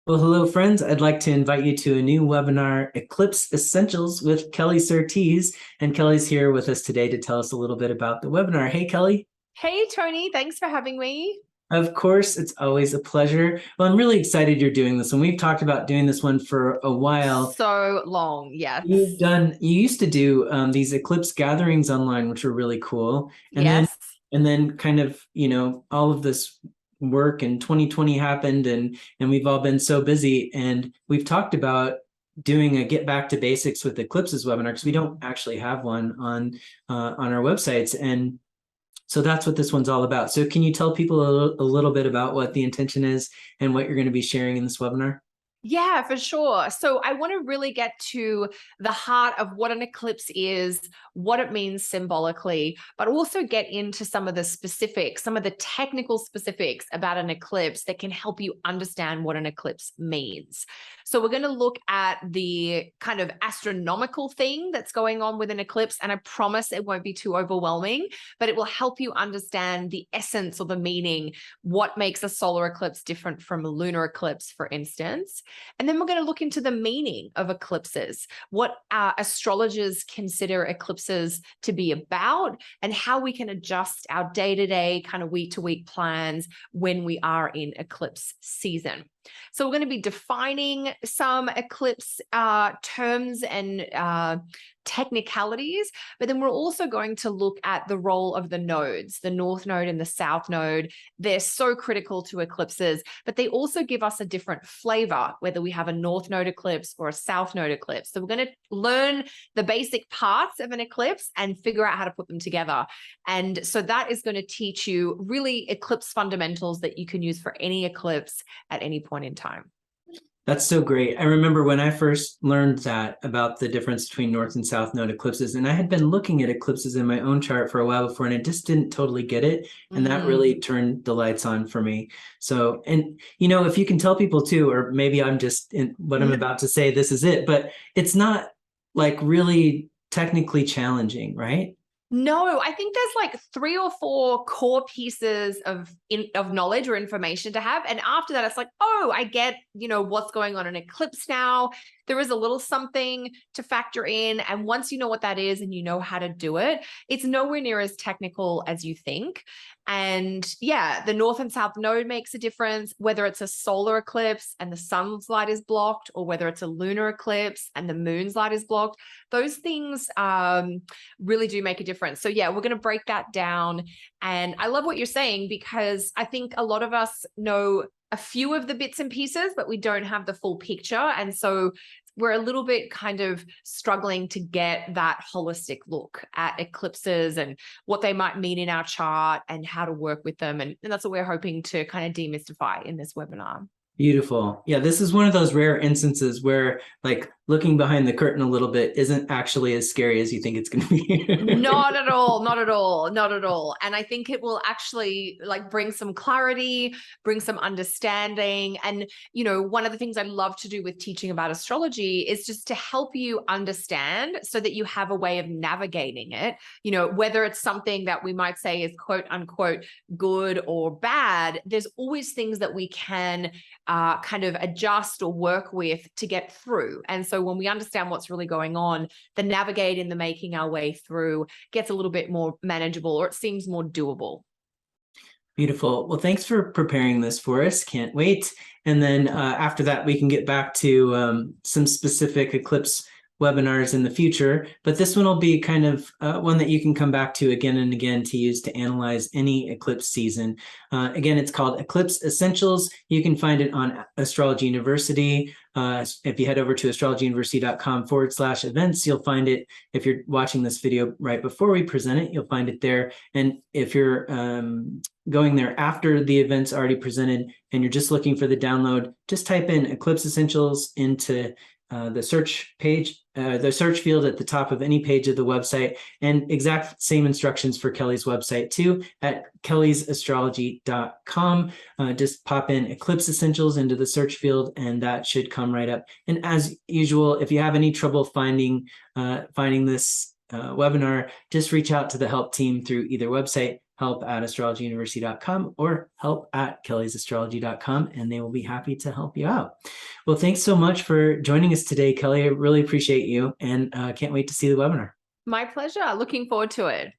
Well, hello, friends. I'd like to invite you to a new webinar, Eclipse Essentials with Kelly Surtees. And Kelly's here with us today to tell us a little bit about the webinar. Hey, Kelly. Hey, Tony, thanks for having me. Of course, it's always a pleasure. Well, I'm really excited you're doing this one. We've talked about doing this one for a while. So long, yes. You used to do these Eclipse gatherings online, which were really cool. Yes. And then kind of, all of this work in 2020 happened and we've all been so busy, and we've talked about doing a get back to basics with Eclipses webinar because we don't actually have one on our websites. And so that's what this one's all about. So can you tell people a little bit about what the intention is and what you're going to be sharing in this webinar? Yeah, for sure. So I want to really get to the heart of what an eclipse is, what it means symbolically, but also get into some of the specifics, some of the technical specifics about an eclipse that can help you understand what an eclipse means. So we're going to look at the kind of astronomical thing that's going on with an eclipse, and I promise it won't be too overwhelming, but it will help you understand the essence or the meaning, what makes a solar eclipse different from a lunar eclipse, for instance. And then we're going to look into the meaning of eclipses, what astrologers consider eclipses to be about, and how we can adjust our day-to-day kind of week-to-week plans when we are in eclipse season. So we're going to be defining some eclipse terms and technicalities, but then we're also going to look at the role of the nodes, the north node and the south node. They're so critical to eclipses, but they also give us a different flavor, whether we have a north node eclipse or a south node eclipse. So we're going to learn the basic parts of an eclipse and figure out how to put them together. And so that is going to teach you really eclipse fundamentals that you can use for any eclipse at any point in time. That's so great. I remember when I first learned that about the difference between north and south node eclipses, and I had been looking at eclipses in my own chart for a while before, and I just didn't totally get it. And that really turned the lights on for me. So, and if you can tell people too, or maybe I'm just in what I'm about to say, this is it, but it's not like really technically challenging, right? No, I think there's like 3 or 4 core pieces of knowledge or information to have. And after that, it's like, oh, I get, what's going on in eclipse now. There is a little something to factor in. And once you know what that is and you know how to do it, it's nowhere near as technical as you think. And yeah, the north and south node makes a difference, whether it's a solar eclipse and the sun's light is blocked, or whether it's a lunar eclipse and the moon's light is blocked. Those things really do make a difference. So yeah, we're going to break that down. And I love what you're saying, because I think a lot of us know a few of the bits and pieces, but we don't have the full picture. And so we're a little bit kind of struggling to get that holistic look at eclipses and what they might mean in our chart and how to work with them. And that's what we're hoping to kind of demystify in this webinar. Beautiful. Yeah, this is one of those rare instances where like looking behind the curtain a little bit isn't actually as scary as you think it's going to be. Not at all, not at all, not at all. And I think it will actually like bring some clarity, bring some understanding. And, one of the things I love to do with teaching about astrology is just to help you understand so that you have a way of navigating it, whether it's something that we might say is quote unquote good or bad, there's always things that we can kind of adjust or work with to get through. And so when we understand what's really going on, the navigating, the making our way through gets a little bit more manageable, or it seems more doable. Beautiful. Well, thanks for preparing this for us. Can't wait. And then after that, we can get back to some specific eclipse webinars in the future. But this one will be kind of one that you can come back to again and again to use to analyze any eclipse season. Again, it's called Eclipse Essentials. You can find it on Astrology University. If you head over to astrologyuniversity.com/events, you'll find it. If you're watching this video right before we present it, you'll find it there. And if you're going there after the event's already presented and you're just looking for the download, just type in Eclipse Essentials into the search page, the search field at the top of any page of the website, and exact same instructions for Kelly's website too at kellysastrology.com. Just pop in Eclipse Essentials into the search field and that should come right up. And as usual, if you have any trouble finding this webinar, just reach out to the help team through either website, help@astrologyuniversity.com or help@kellysastrology.com, and they will be happy to help you out. Well, thanks so much for joining us today, Kelly. I really appreciate you and can't wait to see the webinar. My pleasure. Looking forward to it.